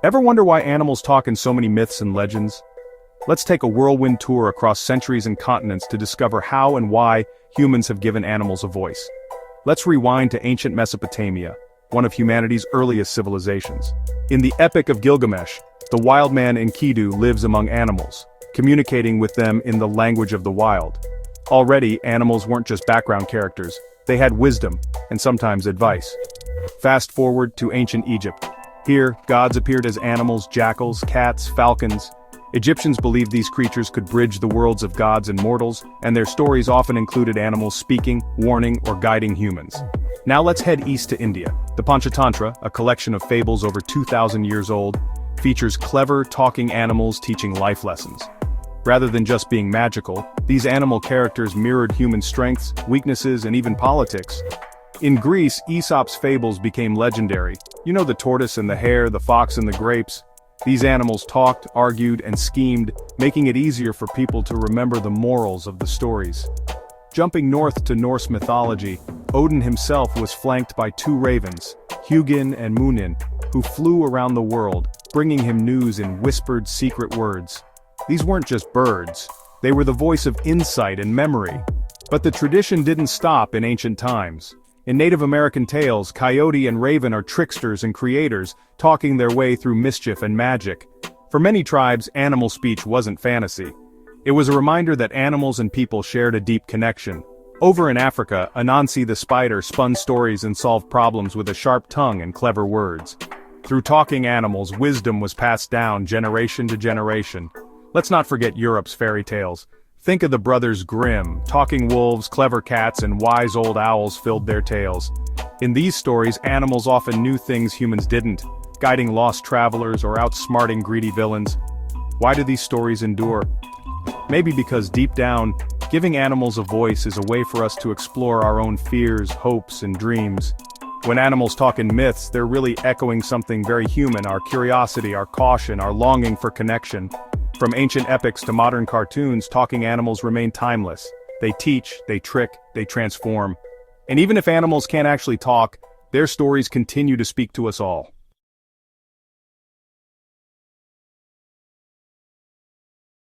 Ever wonder why animals talk in so many myths and legends? Let's take a whirlwind tour across centuries and continents to discover how and why humans have given animals a voice. Let's rewind to ancient Mesopotamia, one of humanity's earliest civilizations. In the Epic of Gilgamesh, the wild man Enkidu lives among animals, communicating with them in the language of the wild. Already, animals weren't just background characters, they had wisdom, and sometimes advice. Fast forward to ancient Egypt. Here, gods appeared as animals, jackals, cats, falcons. Egyptians believed these creatures could bridge the worlds of gods and mortals, and their stories often included animals speaking, warning, or guiding humans. Now let's head east to India. The Panchatantra, a collection of fables over 2,000 years old, features clever, talking animals teaching life lessons. Rather than just being magical, these animal characters mirrored human strengths, weaknesses, and even politics. In Greece, Aesop's fables became legendary. You know, the tortoise and the hare, the fox and the grapes. These animals talked, argued, and schemed, making it easier for people to remember the morals of the stories. Jumping north to Norse mythology, Odin himself was flanked by two ravens, Hugin and Munin, who flew around the world, bringing him news in whispered secret words. These weren't just birds, they were the voice of insight and memory. But the tradition didn't stop in ancient times. In Native American tales, coyote and raven are tricksters and creators, talking their way through mischief and magic. For many tribes, animal speech wasn't fantasy. It was a reminder that animals and people shared a deep connection. Over in Africa, Anansi the spider spun stories and solved problems with a sharp tongue and clever words. Through talking animals, wisdom was passed down generation to generation. Let's not forget Europe's fairy tales. Think of the brothers Grimm. Talking wolves, clever cats, and wise old owls filled their tales. In these stories, animals often knew things humans didn't, guiding lost travelers or outsmarting greedy villains. Why do these stories endure? Maybe because deep down, giving animals a voice is a way for us to explore our own fears, hopes, and dreams. When animals talk in myths, they're really echoing something very human: our curiosity, our caution, our longing for connection. From ancient epics to modern cartoons, talking animals remain timeless. They teach, they trick, they transform. And even if animals can't actually talk, their stories continue to speak to us all.